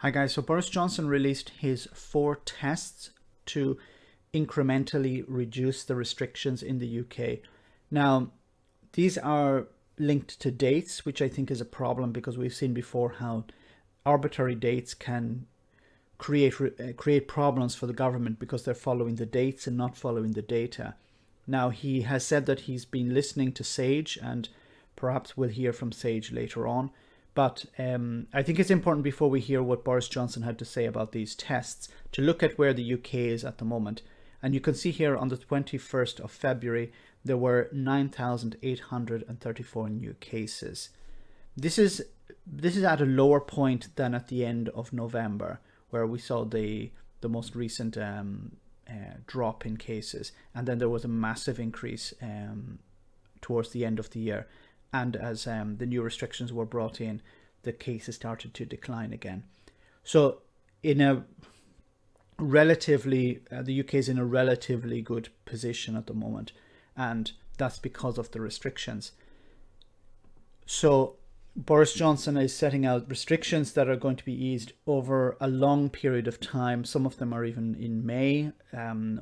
Hi guys, so Boris Johnson released his 4 tests to incrementally reduce the restrictions in the UK. Now, these are linked to dates, which I think is a problem because we've seen before how arbitrary dates can create problems for the government because they're following the dates and not following the data. Now, he has said that he's been listening to SAGE, and perhaps we'll hear from SAGE later on. But I think it's important before we hear what Boris Johnson had to say about these tests to look at where the UK is at the moment. And you can see here on the 21st of February, there were 9,834 new cases. This is at a lower point than at the end of November, where we saw the most recent drop in cases. And then there was a massive increase towards the end of the year. And as the new restrictions were brought in, the cases started to decline again. So in a relatively, the UK is in a relatively good position at the moment. And that's because of the restrictions. So Boris Johnson is setting out restrictions that are going to be eased over a long period of time. Some of them are even in May,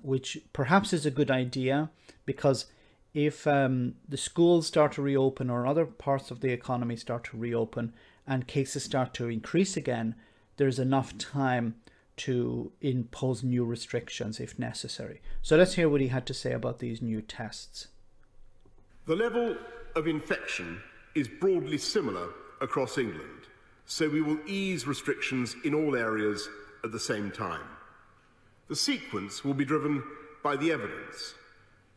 which perhaps is a good idea because if the schools start to reopen or other parts of the economy start to reopen and cases start to increase again, there's enough time to impose new restrictions if necessary. So let's hear what he had to say about these new tests. The level of infection is broadly similar across England, so we will ease restrictions in all areas at the same time. The sequence will be driven by the evidence.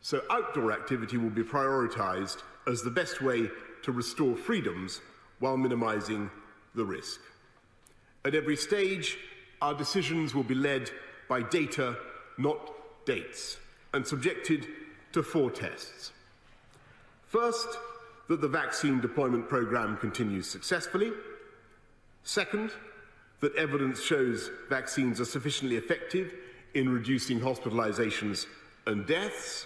So outdoor activity will be prioritised as the best way to restore freedoms while minimising the risk. At every stage, our decisions will be led by data, not dates, and subjected to 4 tests. First, that the vaccine deployment programme continues successfully. Second, that evidence shows vaccines are sufficiently effective in reducing hospitalisations and deaths.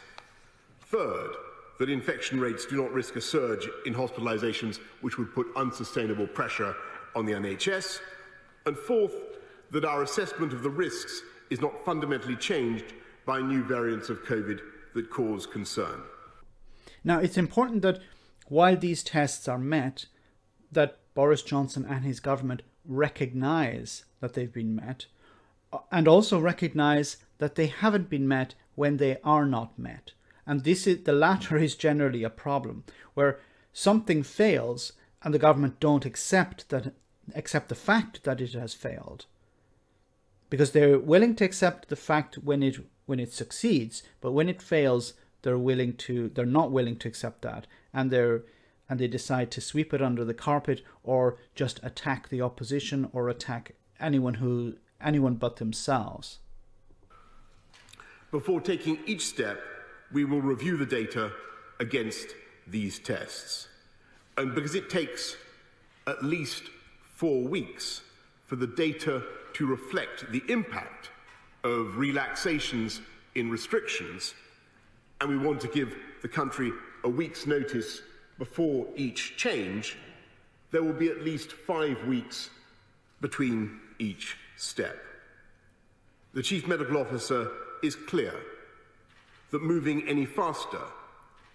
Third, that infection rates do not risk a surge in hospitalisations which would put unsustainable pressure on the NHS. And fourth, that our assessment of the risks is not fundamentally changed by new variants of COVID that cause concern. Now, it's important that while these tests are met, that Boris Johnson and his government recognise that they've been met and also recognise that they haven't been met when they are not met. And the latter is generally a problem, where something fails and the government don't accept the fact that it has failed, because they're willing to accept the fact when it succeeds, but when it fails, they're not willing to accept that, and they decide to sweep it under the carpet or just attack the opposition or attack anyone but themselves. Before taking each step, we will review the data against these tests. And because it takes at least 4 weeks for the data to reflect the impact of relaxations in restrictions, and we want to give the country a week's notice before each change, there will be at least 5 weeks between each step. The Chief Medical Officer is clear that moving any faster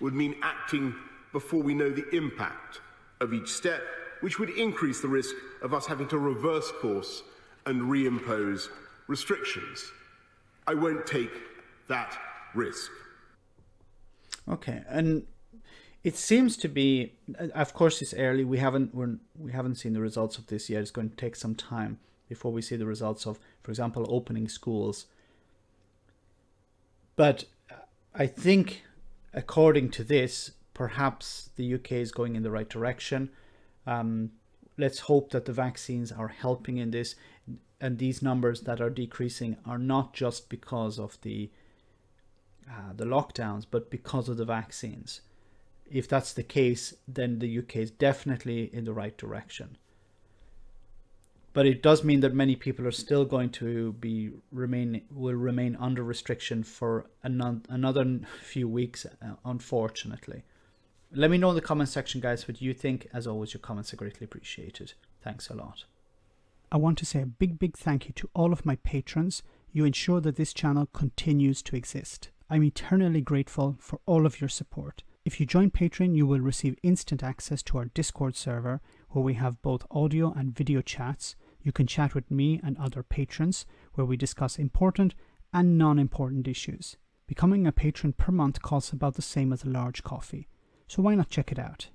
would mean acting before we know the impact of each step, which would increase the risk of us having to reverse course and reimpose restrictions. I won't take that risk. Okay, and it seems to be, of course, it's early. We haven't seen the results of this yet. It's going to take some time before we see the results of, for example, opening schools. But I think, according to this, perhaps the UK is going in the right direction. Let's hope that the vaccines are helping in this, and these numbers that are decreasing are not just because of the lockdowns, but because of the vaccines. If that's the case, then the UK is definitely in the right direction. But it does mean that many people are still going to will remain under restriction for another few weeks, unfortunately. Let me know in the comment section, guys, what you think. As always, your comments are greatly appreciated. Thanks a lot. I want to say a big thank you to all of my patrons. You ensure that this channel continues to exist. I'm eternally grateful for all of your support. If you join Patreon, you will receive instant access to our Discord server, where we have both audio and video chats. You can chat with me and other patrons, where we discuss important and non-important issues. Becoming a patron per month costs about the same as a large coffee, so why not check it out?